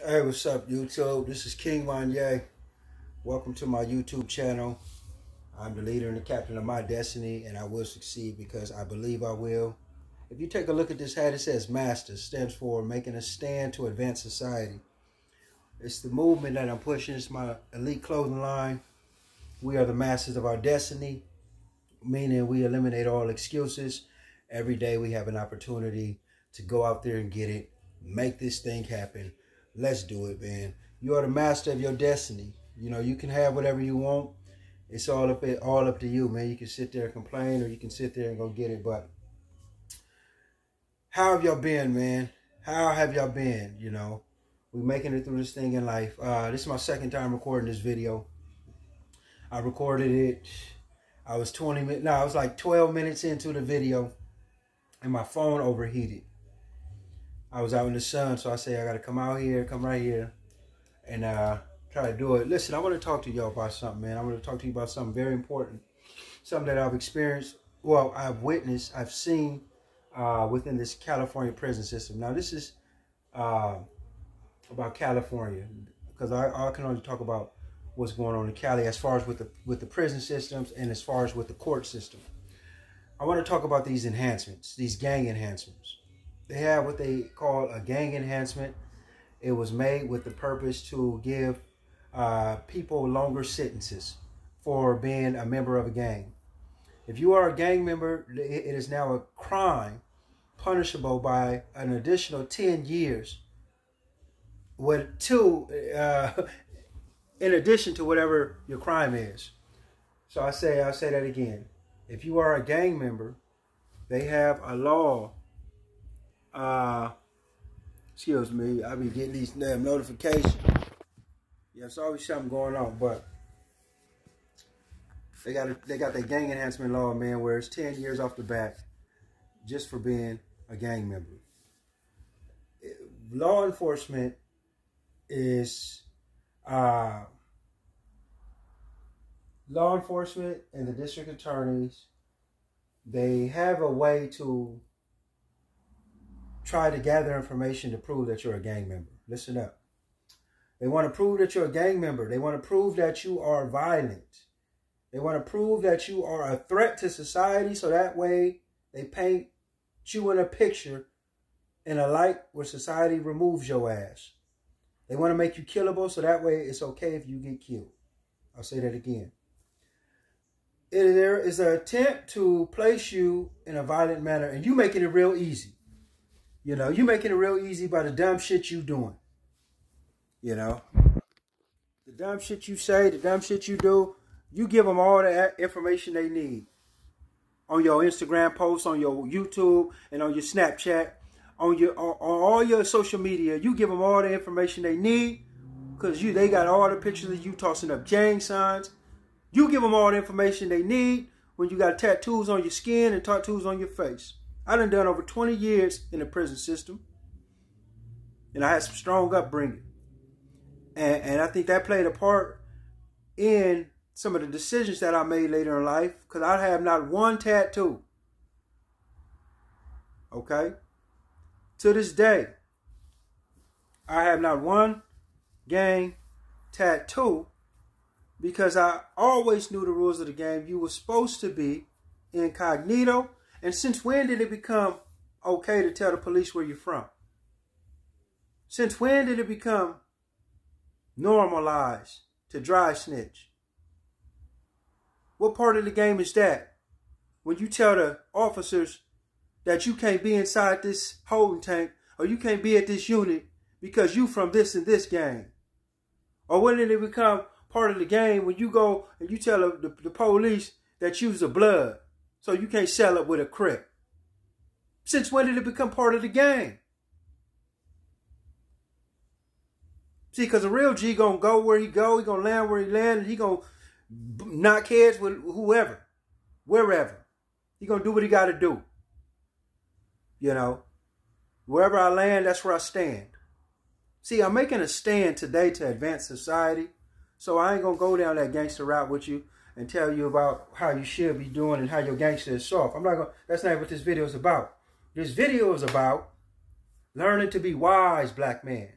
Hey, what's up, YouTube? This is King Wanye. Welcome to my YouTube channel. I'm the leader and the captain of my destiny, and I will succeed because I believe I will. If you take a look at this hat, it says MASTER, stands for Making a Stand to Advance Society. It's the movement that I'm pushing. It's my elite clothing line. We are the masters of our destiny, meaning we eliminate all excuses. Every day we have an opportunity to go out there and get it, make this thing happen. Let's do it, man. You are the master of your destiny. You know, you can have whatever you want. It's all up to you, man. You can sit there and complain, or you can sit there and go get it. But how have y'all been, man? How have y'all been? You know, we making it through this thing in life. This is my second time recording this video. I recorded it. I was 12 minutes into the video, and my phone overheated. I was out in the sun, so I say I got to come right here, and try to do it. Listen, I want to talk to y'all about something, man. I want to talk to you about something very important, something that I've experienced, well, I've witnessed, I've seen within this California prison system. Now, this is about California, because I can only talk about what's going on in Cali as far as with the prison systems and as far as with the court system. I want to talk about these enhancements, these gang enhancements. They have what they call a gang enhancement. It was made with the purpose to give people longer sentences for being a member of a gang. If you are a gang member, it is now a crime punishable by an additional 10 years in addition to whatever your crime is. So I'll say that again. If you are a gang member, they have a law. Excuse me, I be getting these damn notifications. Yeah, it's always something going on, but they got that gang enhancement law, man, where it's 10 years off the bat just for being a gang member. Law enforcement is law enforcement and the district attorneys, they have a way to try to gather information to prove that you're a gang member. Listen up. They want to prove that you're a gang member. They want to prove that you are violent. They want to prove that you are a threat to society, so that way they paint you in a picture in a light where society removes your ass. They want to make you killable, so that way it's okay if you get killed. I'll say that again. There is an attempt to place you in a violent manner, and you making it real easy. You know, you making it real easy by the dumb shit you doing. You know, the dumb shit you say, the dumb shit you do, you give them all the information they need. On your Instagram posts, on your YouTube, and on your Snapchat, on all your social media, you give them all the information they need, because they got all the pictures of you tossing up gang signs. You give them all the information they need when you got tattoos on your skin and tattoos on your face. I done over 20 years in the prison system, and I had some strong upbringing. And I think that played a part in some of the decisions that I made later in life, because I have not one tattoo. Okay? To this day, I have not one gang tattoo, because I always knew the rules of the game. You were supposed to be incognito. And since when did it become okay to tell the police where you're from? Since when did it become normalized to dry snitch? What part of the game is that? When you tell the officers that you can't be inside this holding tank, or you can't be at this unit because you from this and this gang? Or when did it become part of the game when you go and you tell the police that you's a blood, so you can't sell it with a Crip? Since when did it become part of the game? See, because a real G gonna go where he go, he gonna land where he land, and he gonna knock heads with whoever, wherever. He gonna do what he gotta do. You know, wherever I land, that's where I stand. See, I'm making a stand today to advance society, so I ain't gonna go down that gangster route with you and tell you about how you should be doing and how your gangster is soft. That's not what this video is about. This video is about learning to be wise, black man.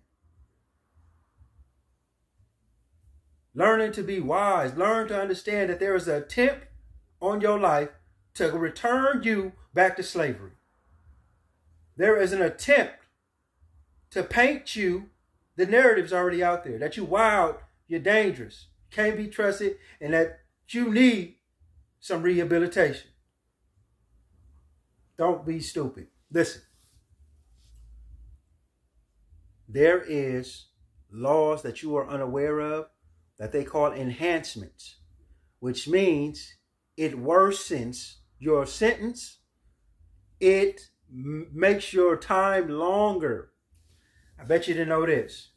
learning to be wise, learn to understand that there is an attempt on your life to return you back to slavery. There is an attempt to paint you, the narrative's already out there, that you wild, you're dangerous, can't be trusted, and that you need some rehabilitation. Don't be stupid. Listen. There is laws that you are unaware of that they call enhancements, which means it worsens your sentence. It makes your time longer. I bet you didn't know this.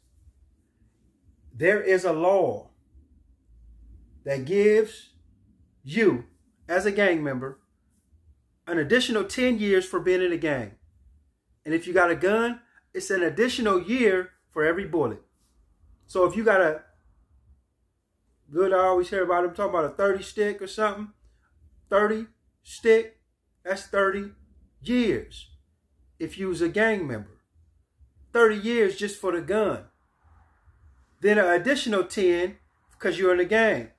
There is a law that gives you, as a gang member, an additional 10 years for being in a gang. And if you got a gun, it's an additional year for every bullet. So if you got I always hear about them talking about a 30 stick or something. 30 stick, that's 30 years if you was a gang member. 30 years just for the gun. Then an additional 10 because you're in a gang.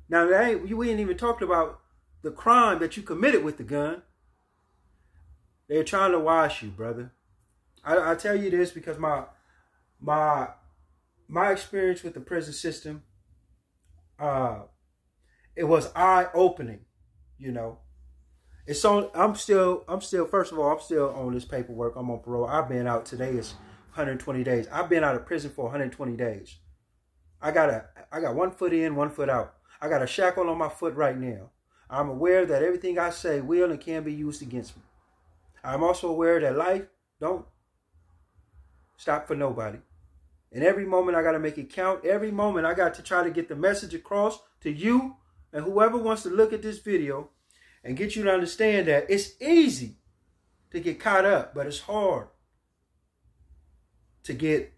Now, we ain't even talked about the crime that you committed with the gun. They're trying to wash you, brother. I tell you this because my experience with the prison system, it was eye-opening, you know. It's on. I'm still. First of all, I'm still on this paperwork. I'm on parole. I've been out. Today is 120 days. I've been out of prison for 120 days. I got 1 foot in, 1 foot out. I got a shackle on my foot right now. I'm aware that everything I say will and can be used against me. I'm also aware that life don't stop for nobody. And every moment I got to make it count. Every moment I got to try to get the message across to you and whoever wants to look at this video and get you to understand that it's easy to get caught up, but it's hard to get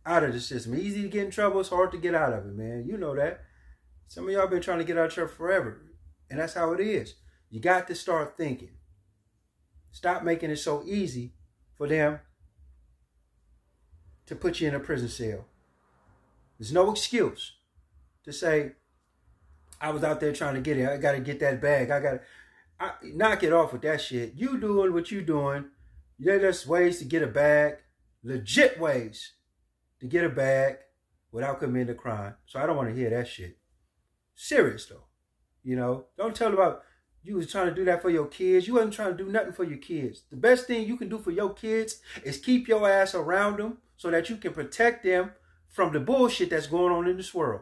out of the system. Easy to get in trouble. It's hard to get out of it, man. You know that. Some of y'all been trying to get out of trouble forever. And that's how it is. You got to start thinking. Stop making it so easy for them to put you in a prison cell. There's no excuse to say, I was out there trying to get it. I got to get that bag. Knock it off with that shit. You doing what you doing. There's ways to get a bag. Legit ways to get a bag without committing a crime. So I don't want to hear that shit. Serious though. You know, don't tell about you was trying to do that for your kids. You wasn't trying to do nothing for your kids. The best thing you can do for your kids is keep your ass around them so that you can protect them from the bullshit that's going on in this world.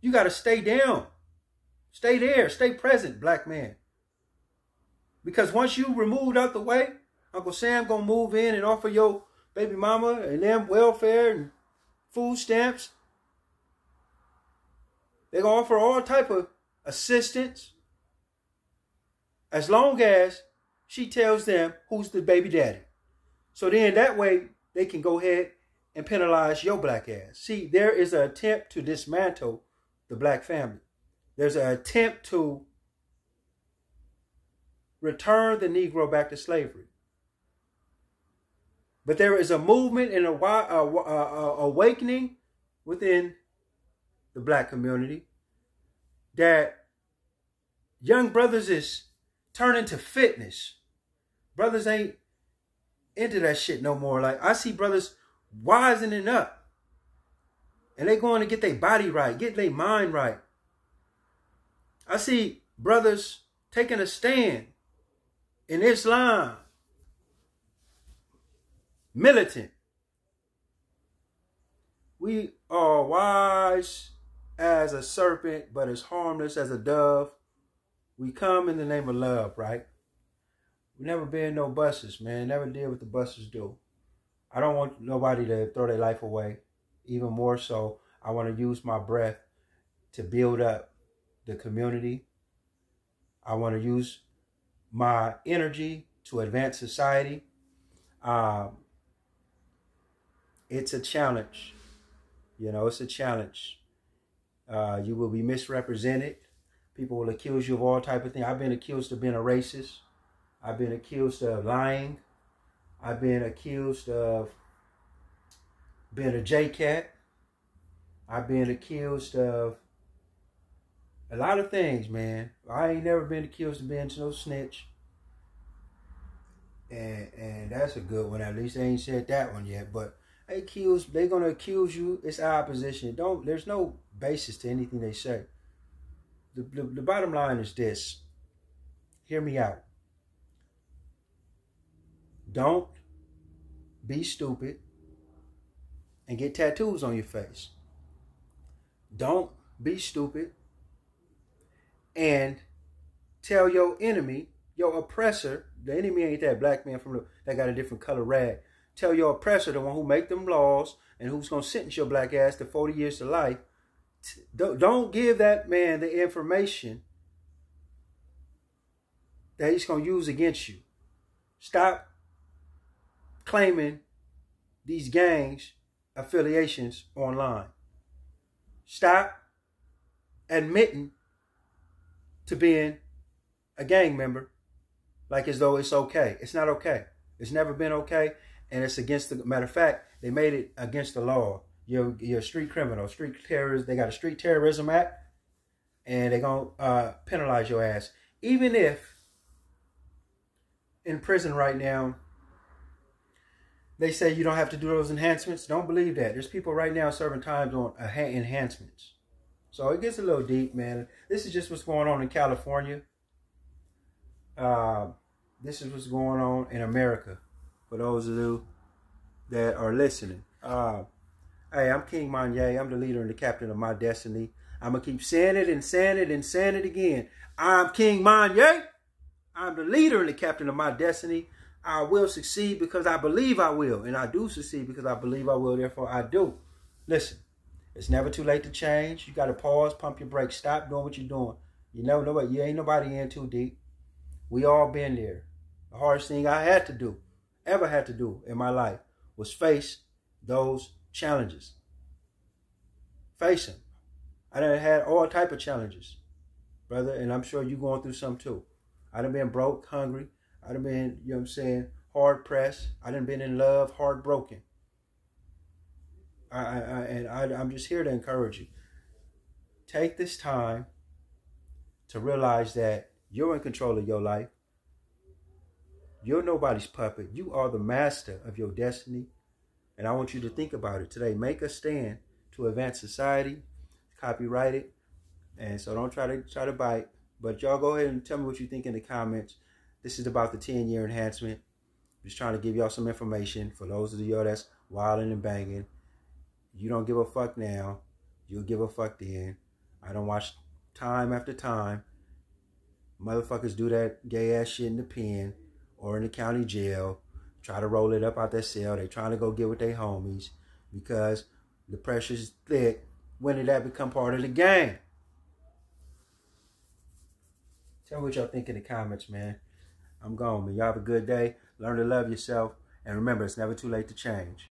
You got to stay down. Stay there. Stay present, black man. Because once you removed out the way, Uncle Sam going to move in and offer your baby mama and them welfare and food stamps. They're going to offer all type of assistance as long as she tells them who's the baby daddy. So then that way they can go ahead and penalize your black ass. See, there is an attempt to dismantle the black family. There's an attempt to return the Negro back to slavery. But there is a movement and a awakening within the black community that young brothers is turning to fitness. Brothers ain't into that shit no more. Like, I see brothers wisening up. And they going to get their body right, get their mind right. I see brothers taking a stand in Islam. Militant. We are wise as a serpent, but as harmless as a dove. We come in the name of love, right? We never been no busters, man. Never did what the busters do. I don't want nobody to throw their life away. Even more so, I want to use my breath to build up the community. I want to use my energy to advance society. It's a challenge. You know, it's a challenge. You will be misrepresented. People will accuse you of all type of things. I've been accused of being a racist. I've been accused of lying. I've been accused of being a J-cat. I've been accused of a lot of things, man. I ain't never been accused of being no snitch. And that's a good one. At least they ain't said that one yet. But they're gonna accuse you. It's our position. There's no basis to anything they say. The bottom line is this. Hear me out. Don't be stupid and get tattoos on your face. Don't be stupid and tell your enemy, your oppressor, the enemy ain't that black man that got a different color rag. Tell your oppressor, the one who make them laws and who's going to sentence your black ass to 40 years to life. Don't give that man the information that he's going to use against you. Stop claiming these gangs affiliations online. Stop admitting to being a gang member like as though it's okay. It's not okay. It's never been okay, and it's against the matter of fact, they made it against the law. You're a street criminal, street terrorist. They got a street terrorism act, and they're gonna penalize your ass. Even if in prison right now they say you don't have to do those enhancements, don't believe that. There's people right now serving times on enhancements. So it gets a little deep, man. This is just what's going on in California. This is what's going on in America. For those of you that are listening. Hey, I'm King Manye. I'm the leader and the captain of my destiny. I'm going to keep saying it and saying it and saying it again. I'm King Manye. I'm the leader and the captain of my destiny. I will succeed because I believe I will. And I do succeed because I believe I will. Therefore, I do. Listen, it's never too late to change. You got to pause, pump your brakes, stop doing what you're doing. You know, you ain't nobody in too deep. We all been there. The hardest thing I ever had to do in my life was face those challenges. Face them. I done had all type of challenges, brother, and I'm sure you going through some too. I done been broke, hungry. I done been, you know what I'm saying, hard pressed. I done been in love, heartbroken. I'm just here to encourage you. Take this time to realize that you're in control of your life. You're nobody's puppet. You are the master of your destiny. And I want you to think about it today. Make a stand to advance society. Copyright it. And so don't try to bite. But y'all go ahead and tell me what you think in the comments. This is about the 10-year enhancement. Just trying to give y'all some information for those of y'all that's wilding and banging. You don't give a fuck now. You'll give a fuck then. I don't watch time after time. Motherfuckers do that gay ass shit in the pen or in the county jail. Try to roll it up out their cell. They trying to go get with their homies because the pressure's thick. When did that become part of the game? Tell me what y'all think in the comments, man. I'm gone, man. Y'all have a good day. Learn to love yourself. And remember, it's never too late to change.